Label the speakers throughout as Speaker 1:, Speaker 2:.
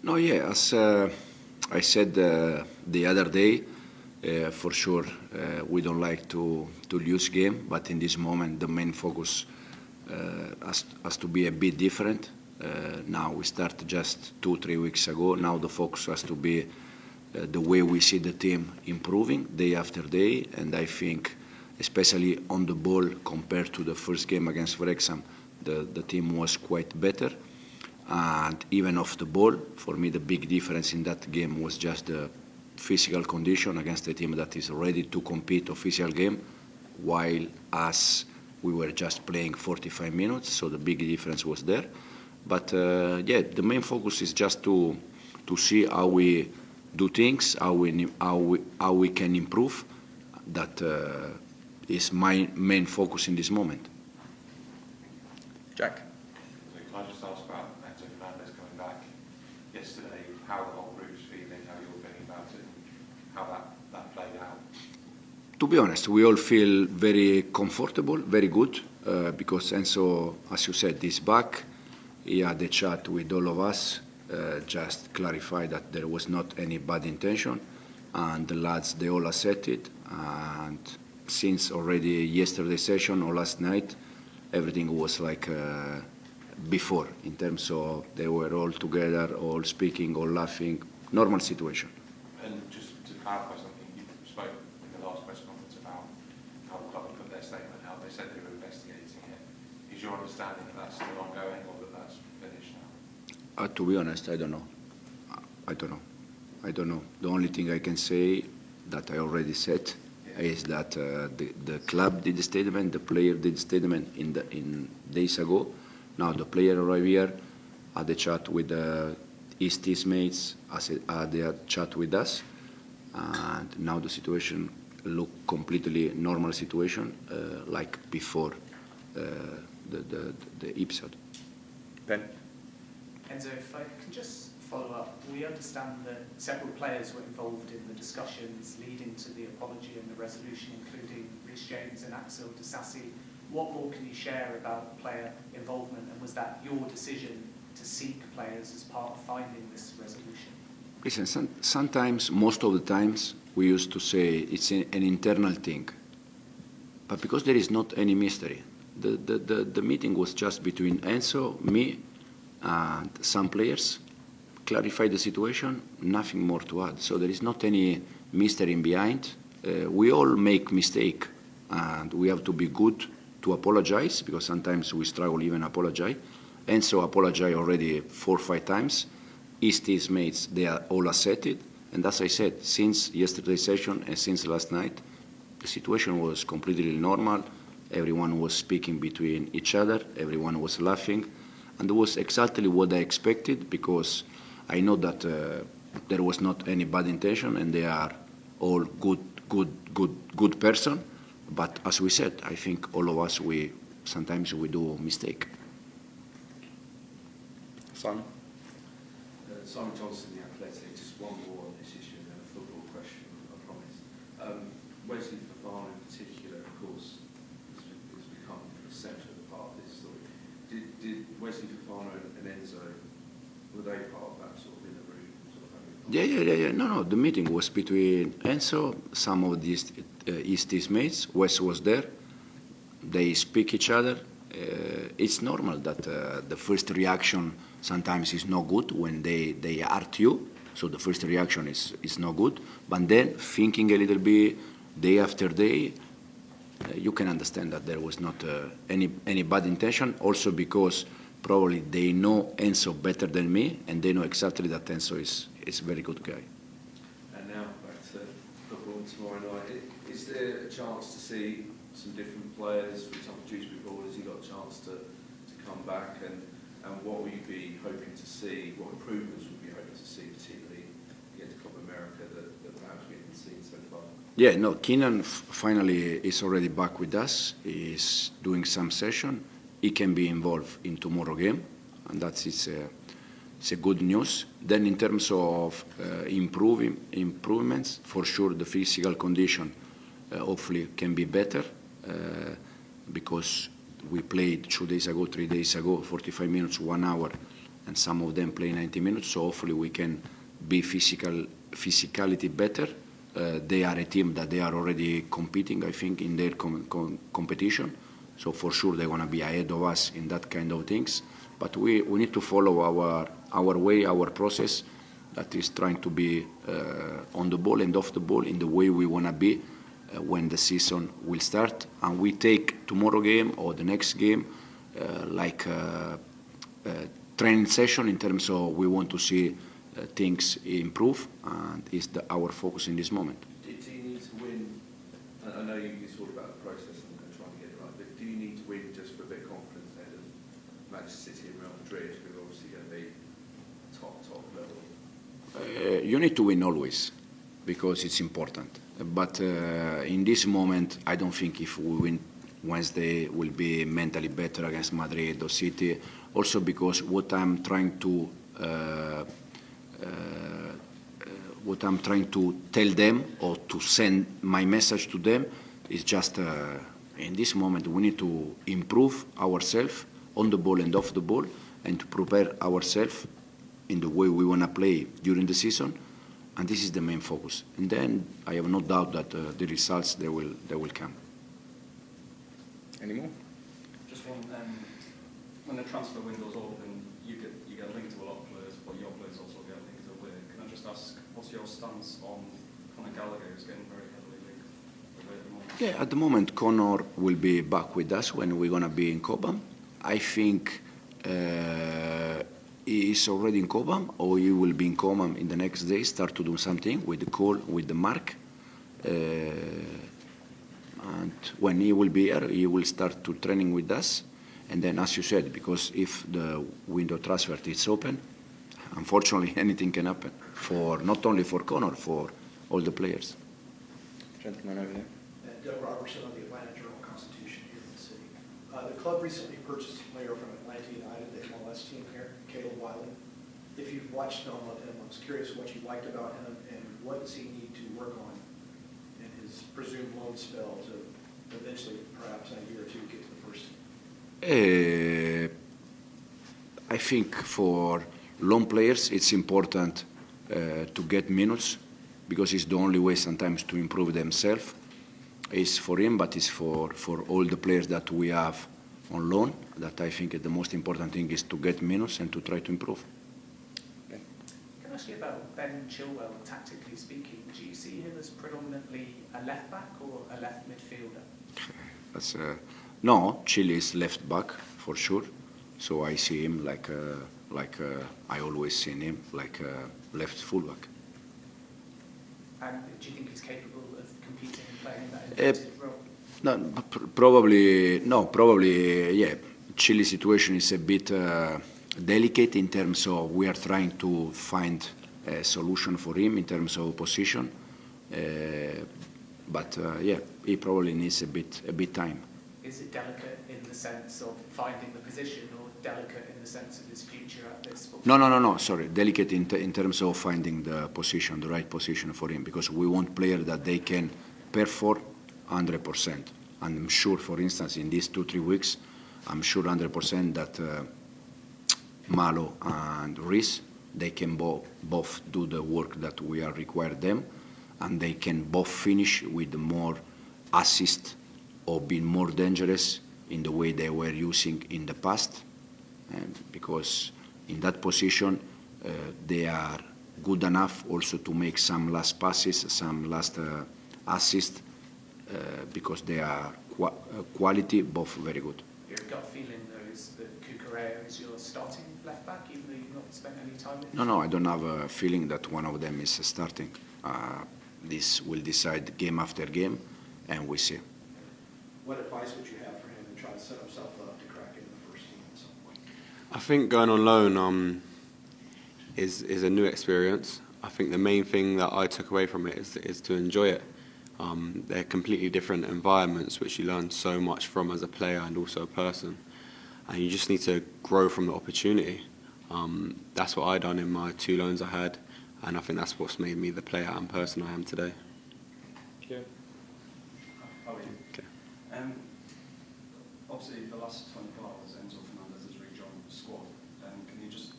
Speaker 1: No, yeah, as I said the other day, for sure we don't like to lose game, but in this moment the main focus has to be a bit different. Now we start just 2-3 weeks ago. Now the focus has to be the way we see the team improving day after day, and I think especially on the ball compared to the first game against Wrexham, the team was quite better. And even off the ball, for me the big difference in that game was just the physical condition against a team that is ready to compete official game, while us we were just playing 45 minutes, so the big difference was there. But yeah, the main focus is just to see how we do things, how we can improve. That is my main focus in this moment.
Speaker 2: Jack?
Speaker 3: Can I just ask about Enzo Fernandez coming back yesterday, how the whole group's feeling, how you're feeling about it, how that played out?
Speaker 1: To be honest, we all feel very comfortable, very good, because Enzo, as you said, is back. He had a chat with all of us, just clarify that there was not any bad intention, and the lads, they all accepted. And since already yesterday's session or last night, everything was like before, in terms of they were all together, all speaking, all laughing, normal situation.
Speaker 3: And just to clarify something, you spoke in the last press conference about how the club put their statement out. They said they were investigating it. Is your understanding that that's still ongoing or that that's finished now?
Speaker 1: To be honest, I don't know. I don't know. The only thing I can say that I already said is that the club did a statement, the player did a statement in days ago. Now the player arrived here, had a chat with his teammates, had a chat with us, and now the situation look completely normal situation, like before the episode.
Speaker 2: Ben?
Speaker 4: Enzo, if I can just follow up, we understand that several players were involved in the discussions leading to the apology and the resolution, including Rhys James and Axel Disasi. What more can you share about player involvement, and was that your decision to seek players as part of finding this resolution?
Speaker 1: Listen, sometimes, most of the times, we used to say it's an internal thing, but because there is not any mystery, the meeting was just between Enzo, me, and some players. Clarify the situation, nothing more to add. So there is not any mystery behind. We all make mistake, and we have to be good to apologize, because sometimes we struggle even apologize. Enzo apologized already 4 or 5 times. His teammates, they are all accepted. And as I said, since yesterday's session and since last night, the situation was completely normal. Everyone was speaking between each other. Everyone was laughing. And it was exactly what I expected, because I know that there was not any bad intention, and they are all good person. But as we said, I think all of us, sometimes we do mistake.
Speaker 2: Simon?
Speaker 5: Simon Johnson, The Athletic. Just one more on this issue and then a football question, I promise. Wesley Fofana in particular, of course, has become a central part of this story. Did Wesley Fofana and Enzo, were they part of that sort of in the room?
Speaker 1: Yeah. No. The meeting was between Enzo, some of his teammates. Wes was there. They speak each other. It's normal that the first reaction sometimes is not good when they hurt you. So the first reaction is not good. But then thinking a little bit, day after day, you can understand that there was not any bad intention. Also because probably they know Enzo better than me, and they know exactly that Enzo is a very good guy.
Speaker 5: And now back to football tomorrow night. Is there a chance to see some different players, for example, Dewsbury Hall? Has he got a chance to come back? And what will you be hoping to see? What improvements would you be hoping to see, particularly against Copa America, that perhaps we haven't seen so far?
Speaker 1: Yeah, no, Keenan finally is already back with us. He's doing some session. He can be involved in tomorrow game, and that's it's a good news. Then in terms of improvements, for sure the physical condition hopefully can be better, because we played 2 days ago, 3 days ago, 45 minutes, 1 hour, and some of them play 90 minutes, so hopefully we can be physicality better. They are a team that they are already competing, I think, in their competition, so for sure they're going to be ahead of us in that kind of things. But we need to follow our way, our process, that is trying to be on the ball and off the ball in the way we want to be when the season will start. And we take tomorrow game or the next game like a training session in terms of we want to see things improve, and is our focus in this moment.
Speaker 5: Do you need to win? I know you talked about the process and trying to get it right, but do you need to win just for a bit of confidence ahead of Manchester City and Real Madrid, who are obviously going to be top level?
Speaker 1: You need to win always, because it's important. But in this moment, I don't think if we win Wednesday will be mentally better against Madrid or City. Also because what I'm trying to tell them or to send my message to them is just in this moment we need to improve ourselves on the ball and off the ball, and to prepare ourselves in the way we want to play during the season, and this is the main focus. And then I have no doubt that the results they will come.
Speaker 2: Any more?
Speaker 6: Just one. When the transfer window's open, you get linked to a lot of players, but your players also get linked to away. Can I just ask, what's your stance on Conor Gallagher, who's getting very heavily linked away at the moment?
Speaker 1: Yeah, at the moment Conor will be back with us when we're going to be in Cobham. I think he is already in Cobham, or he will be in Cobham in the next day, start to do something with the call, with the mark. And when he will be here, he will start to training with us. And then, as you said, because if the window transfer is open, unfortunately anything can happen, for not only for Conor, for all the players.
Speaker 2: Gentleman over there.
Speaker 7: Doug Robertson of the Atlanta Journal-Constitution here in the city. The club recently purchased a player from Atlanta United, the MLS team here, Caleb Wiley. If you've watched film of him, I was curious what you liked about him and what does he need to work on in his presumed loan spell to eventually, perhaps in a year or two, get to the first team?
Speaker 1: I think for loan players it's important to get minutes, because it's the only way sometimes to improve themselves. It's for him, but it's for all the players that we have on loan, that I think the most important thing is to get minutes and to try to improve.
Speaker 4: Can I ask you about Ben Chilwell, tactically speaking? Do you see him as predominantly a left back or a left midfielder?
Speaker 1: That's, no, Chile is left back for sure. So I see him like I always seen him, like a left fullback.
Speaker 4: And do you think he's capable of competing and playing that inverted role?
Speaker 1: No, probably, yeah. Chile's situation is a bit delicate in terms of we are trying to find a solution for him in terms of position. But yeah, he probably needs a bit time.
Speaker 4: Is it delicate in the sense of finding the position, or delicate in the sense of his future at this football?
Speaker 1: No, sorry. Delicate in terms of finding the position, the right position for him, because we want players that they can perform 100%. And I'm sure, for instance, in these 2-3 weeks, I'm sure 100% that Malo and Reece, they can both do the work that we are required them, and they can both finish with more assist or being more dangerous in the way they were using in the past. Because in that position, they are good enough also to make some last passes, some last assists, because they are quality, both very good.
Speaker 4: Your gut feeling, though, is that Cucurella is your starting left back, even though you've not spent any time with him?
Speaker 1: No, I don't have a feeling that one of them is starting. This will decide game after game, and we see.
Speaker 7: What advice would you have for him to try to set himself up to crack into the first team at some point?
Speaker 8: I think going on loan is a new experience. I think the main thing that I took away from it is to enjoy it. They're completely different environments which you learn so much from as a player and also a person. And you just need to grow from the opportunity. That's what I done in my 2 loans I had, and I think that's what's made me the player and person I am today.
Speaker 2: Okay.
Speaker 6: How are you?
Speaker 8: Okay.
Speaker 6: Obviously, the last 24 hours, Enzo Fernandez has rejoined the squad. Can you just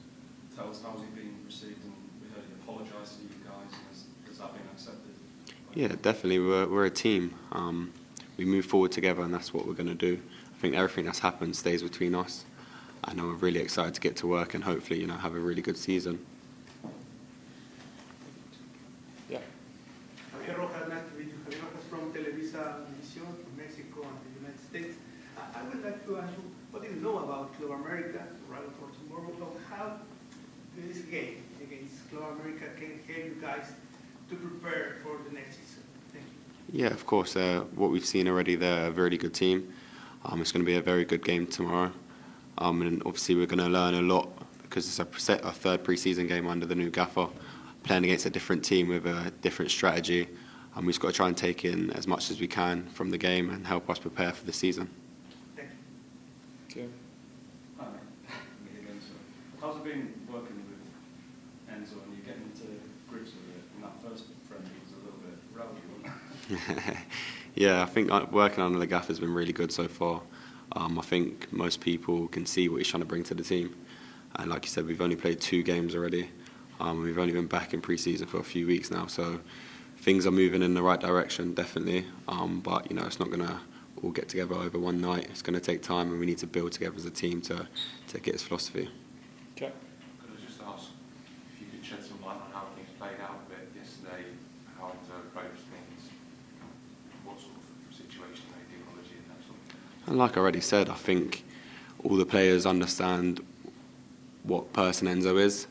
Speaker 6: tell us how's he been received? And we heard he apologised to you guys. And has that been accepted?
Speaker 8: Yeah, definitely. We're a team. We move forward together, and that's what we're going to do. I think everything that's happened stays between us, and I'm really excited to get to work and hopefully, have a really good season.
Speaker 2: Yeah.
Speaker 9: Javier Rojas, nice to meet you. Javier Rojas from Televisa Univision, from Mexico and the United States. I would like to ask you, what do you know about Club America, rather for tomorrow? How this game against Club America can help you guys to prepare for the next season? Thank you.
Speaker 8: Yeah, of course. What we've seen already, they're a really good team. It's going to be a very good game tomorrow. And obviously we're going to learn a lot because it's our third pre-season game under the new gaffer, playing against a different team with a different strategy. We've just got to try and take in as much as we can from the game and help us prepare for the season.
Speaker 9: Thank you.
Speaker 2: Okay.
Speaker 6: Hi, me again, so how's it been working with Enzo and you getting to grips with it? And that first friendly was a little bit rowdy, wasn't it?
Speaker 8: Yeah, I think working under the gaffer has been really good so far. I think most people can see what he's trying to bring to the team. And like you said, we've only played 2 games already. We've only been back in pre-season for a few weeks now, so things are moving in the right direction, definitely. But it's not going to all get together over one night. It's going to take time, and we need to build together as a team to get his philosophy.
Speaker 2: Okay.
Speaker 3: Could I just ask if you could shed some light on how things played out a bit yesterday, how to approach things, what sort of situation they ideology and that sort of thing?
Speaker 8: And like I already said, I think all the players understand what person Enzo is.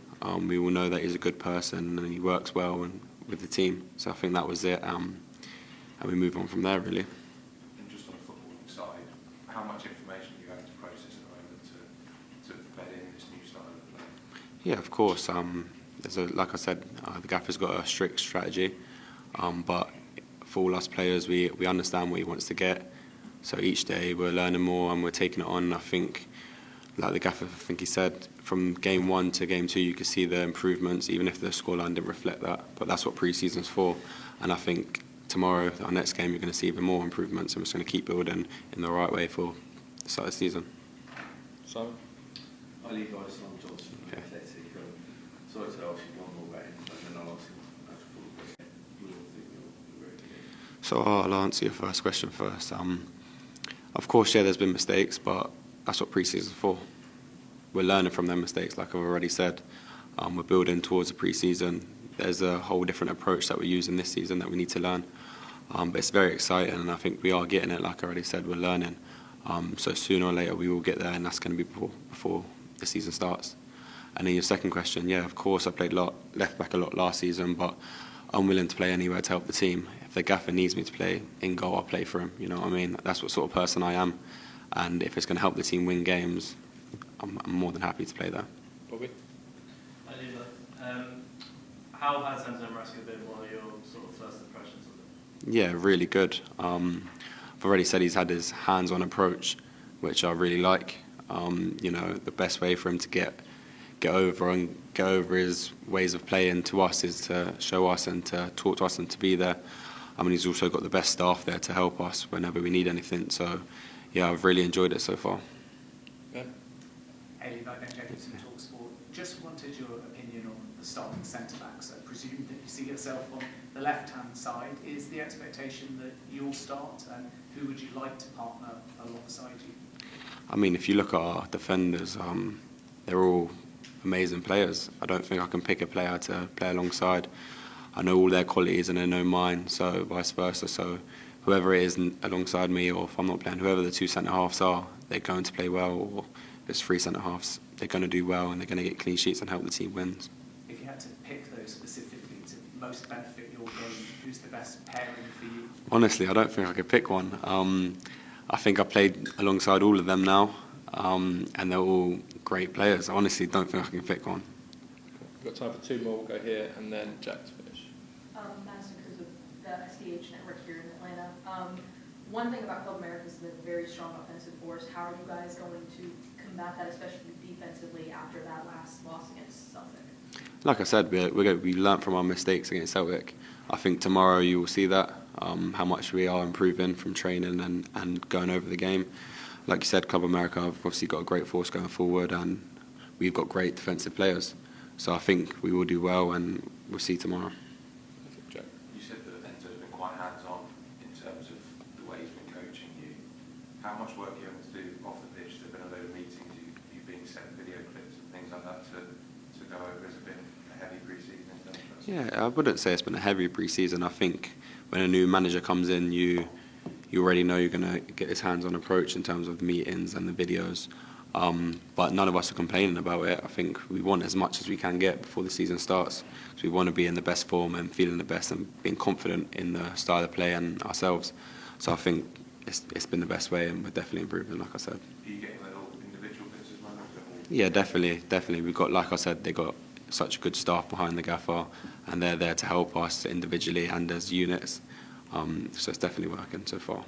Speaker 8: We all know that he's a good person and he works well with the team. So I think that was it, and we move on from there, really.
Speaker 3: And just on a footballing side, how much information are you having to process at the moment to bed in this new style of play?
Speaker 8: Yeah, of course. Like I said, the gaffer's got a strict strategy, but for all us players, we understand what he wants to get. So each day we're learning more and we're taking it on. I think, like the gaffer, I think he said, from game 1 to game 2, you could see the improvements, even if the scoreline didn't reflect that. But that's what pre-season's for. And I think tomorrow, our next game, you're going to see even more improvements, and we're just going to keep building in the right way for the start of the season.
Speaker 2: Simon?
Speaker 5: I leave guys on Johnson,
Speaker 8: Okay.
Speaker 5: Athletic. Sorry to ask you one more about him, and then I'll ask him a football question. You all think you're very good.
Speaker 8: So I'll answer your first question first. Of course, yeah, there's been mistakes, but that's what pre-season's for. We're learning from them mistakes, like I've already said. We're building towards the pre-season. There's a whole different approach that we're using this season that we need to learn. But it's very exciting, and I think we are getting it. Like I already said, we're learning. So sooner or later we will get there, and that's going to be before the season starts. And then your second question, yeah, of course I played left back a lot last season, but I'm willing to play anywhere to help the team. If the gaffer needs me to play in goal, I'll play for him. You know what I mean? That's what sort of person I am. And if it's going to help the team win games, I'm more than happy to play there.
Speaker 2: Bobby?
Speaker 10: Hi, Lila. How has Enzo Maresca been? What are your sort of first impressions of it?
Speaker 8: Yeah, really good. I've already said he's had his hands-on approach, which I really like. The best way for him to get over his ways of playing to us is to show us and to talk to us and to be there. He's also got the best staff there to help us whenever we need anything. So, yeah, I've really enjoyed it so far.
Speaker 2: Ben?
Speaker 4: Haley, Ben Jacobs from TalkSport. Just wanted your opinion on the starting centre-backs. I presume that you see yourself on the left-hand side. Is the expectation that you'll start, and who would you like to partner alongside you?
Speaker 8: If you look at our defenders, they're all amazing players. I don't think I can pick a player to play alongside. I know all their qualities and they know mine, so vice versa. So whoever it is alongside me, or if I'm not playing, whoever the 2 centre-halves are, they're going to play well, or if it's 3 centre-halves, they're going to do well and they're going to get clean sheets and help the team win.
Speaker 4: If you had to pick those specifically to most benefit your game, who's the best pairing for you?
Speaker 8: Honestly, I don't think I could pick one. I think I played alongside all of them now, and they're all great players. I honestly don't think I can pick one.
Speaker 2: We've got time for 2 more. We'll go here and then Jack to finish.
Speaker 11: Madison, because of the SDH network here in Atlanta. One thing about Club America is a very strong offensive force. How are you guys going to combat that, especially defensively, after that last loss against Celtic?
Speaker 8: Like I said, we learnt from our mistakes against Celtic. I think tomorrow you will see that, how much we are improving from training and going over the game. Like you said, Club America have obviously got a great force going forward, and we've got great defensive players. So I think we will do well, and we'll see tomorrow.
Speaker 1: Jack.
Speaker 3: You said that Enzo's been quite hands-on in terms of the way he's been coaching you. How much work are you having to do off the pitch? There have been a load of meetings, you've been sent video clips and things like that to go over. Has it been a heavy pre-season in terms of that?
Speaker 8: Yeah, I wouldn't say it's been a heavy pre-season. I think when a new manager comes in, you already know you're going to get this hands-on approach in terms of the meetings and the videos. But none of us are complaining about it. I think we want as much as we can get before the season starts. So we want to be in the best form and feeling the best and being confident in the style of play and ourselves. So I think it's been the best way, and we're definitely improving, like I said.
Speaker 3: Are you getting little individual bits as well?
Speaker 8: Yeah, definitely. We've got, like I said, they got such good staff behind the gaffer, and they're there to help us individually and as units. So it's definitely working so far.